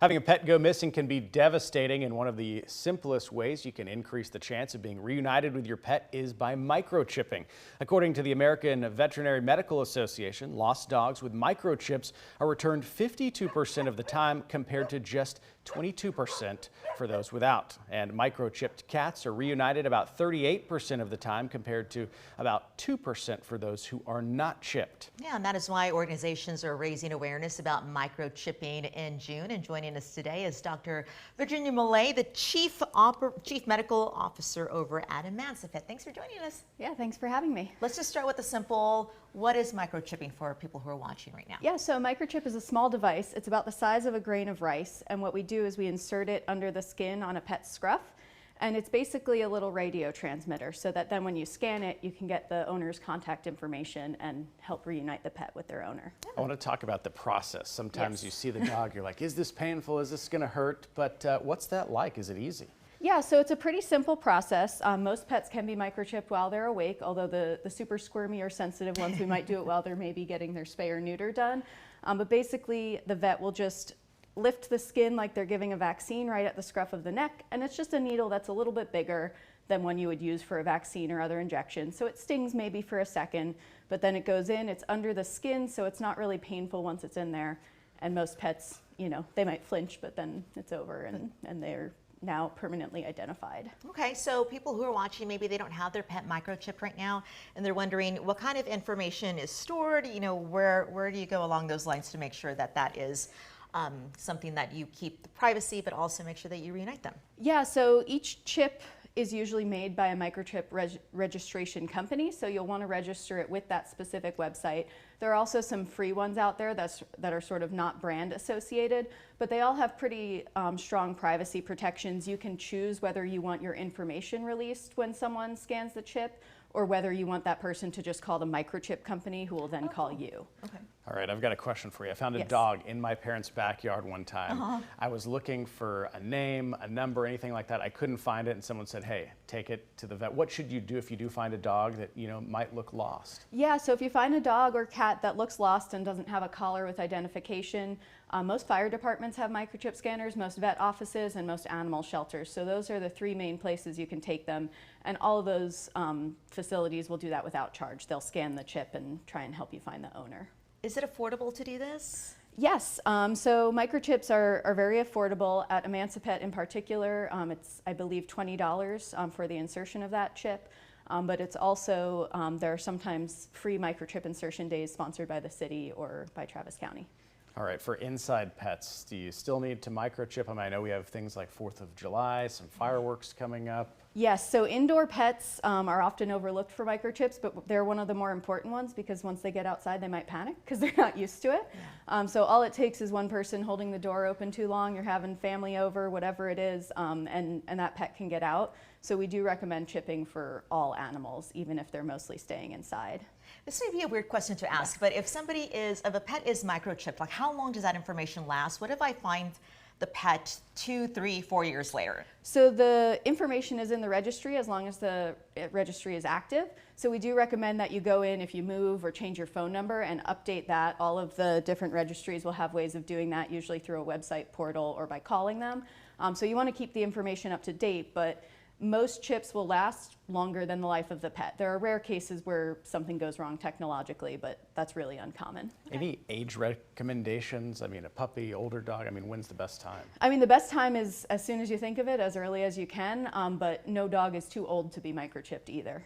Having a pet go missing can be devastating, and one of the simplest ways you can increase the chance of being reunited with your pet is by microchipping. According to the American Veterinary Medical Association, lost dogs with microchips are returned 52% of the time compared to just 22% for those without. And microchipped cats are reunited about 38% of the time compared to about 2% for those who are not chipped. Yeah, and that is why organizations are raising awareness about microchipping in June. And joining us today is Dr. Virginia Mule, the Chief Medical Officer over at Emancipet. Thanks for joining us. Yeah, thanks for having me. Let's just start with the simple, what is microchipping for people who are watching right now? Yeah, so a microchip is a small device. It's about the size of a grain of rice, and what we do is we insert it under the skin on a pet's scruff, and it's basically a little radio transmitter so that then when you scan it, you can get the owner's contact information and help reunite the pet with their owner. I want to talk about the process. Sometimes you see the dog, you're like, is this painful? Is this going to hurt? But what's that like? Is it easy? Yeah, so it's a pretty simple process. Most pets can be microchipped while they're awake, although the super squirmy or sensitive ones, we might do it while they're maybe getting their spay or neuter done. But basically, the vet will just lift the skin like they're giving a vaccine right at the scruff of the neck, and it's just a needle that's a little bit bigger than one you would use for a vaccine or other injection. So it stings maybe for a second, but then it goes in, it's under the skin, so it's not really painful once it's in there. And most pets, you know, they might flinch, but then it's over and they're now permanently identified. Okay, so people who are watching, maybe they don't have their pet microchipped right now, and they're wondering what kind of information is stored, you know, where do you go along those lines to make sure that that is something that you keep the privacy, but also make sure that you reunite them? Yeah, so each chip is usually made by a microchip registration company, so you'll want to register it with that specific website. There are also some free ones out there that are sort of not brand associated, but they all have pretty strong privacy protections. You can choose whether you want your information released when someone scans the chip, or whether you want that person to just call the microchip company, who will then call you. Okay. All right, I've got a question for you. I found a dog in my parents' backyard one time. I was looking for a name, a number, anything like that. I couldn't find it, and someone said, hey, take it to the vet. What should you do if you do find a dog that, you know, might look lost? Yeah, so if you find a dog or cat that looks lost and doesn't have a collar with identification, most fire departments have microchip scanners, most vet offices, and most animal shelters. So those are the three main places you can take them. And all of those facilities will do that without charge. They'll scan the chip and try and help you find the owner. Is it affordable to do this? Yes, so microchips are very affordable. At Emancipet in particular, it's, I believe, $20 for the insertion of that chip. But it's also, there are sometimes free microchip insertion days sponsored by the city or by Travis County. All right, for inside pets, do you still need to microchip them? I know we have things like 4th of July, some fireworks coming up. Yes, so indoor pets are often overlooked for microchips, but they're one of the more important ones because once they get outside, they might panic because they're not used to it. Yeah. So all it takes is one person holding the door open too long, you're having family over, whatever it is, and that pet can get out. So we do recommend chipping for all animals, even if they're mostly staying inside. This may be a weird question to ask, but if if a pet is microchipped, like how long does that information last? What if I find the pet 2, 3, 4 years later? So the information is in the registry as long as the registry is active. So we do recommend that you go in if you move or change your phone number and update that. All of the different registries will have ways of doing that, usually through a website portal or by calling them. So you want to keep the information up to date, but most chips will last longer than the life of the pet. There are rare cases where something goes wrong technologically, but that's really uncommon. Any age recommendations? I mean, a puppy, older dog, I mean, when's the best time? I mean, the best time is as soon as you think of it, as early as you can, but no dog is too old to be microchipped either.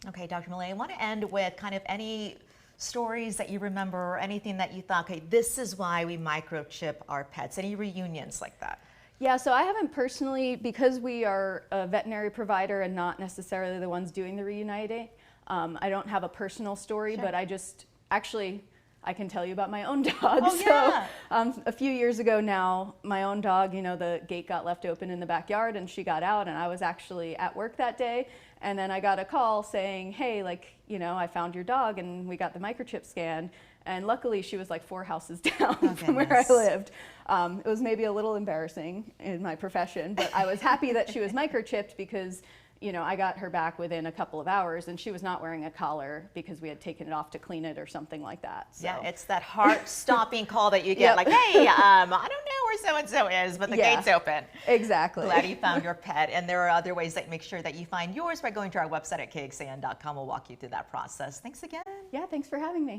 Okay, Dr. Mule, I want to end with kind of any stories that you remember or anything that you thought, okay, this is why we microchip our pets, any reunions like that? Yeah, so I haven't personally, because we are a veterinary provider and not necessarily the ones doing the reuniting, I don't have a personal story, but I can tell you about my own dog. Oh, yeah. So a few years ago now, my own dog, you know, the gate got left open in the backyard and she got out, and I was actually at work that day. And then I got a call saying, hey, like, you know, I found your dog and we got the microchip scan. And luckily she was like 4 houses down from where I lived. It was maybe a little embarrassing in my profession, but I was happy that she was microchipped because, you know, I got her back within a couple of hours, and she was not wearing a collar because we had taken it off to clean it or something like that. So. Yeah, it's that heart-stopping call that you get, like, hey, I don't know where so-and-so is, but the gate's open. Exactly. Glad you found your pet. And there are other ways that make sure that you find yours by going to our website at KXAN.com. We'll walk you through that process. Thanks again. Yeah, thanks for having me.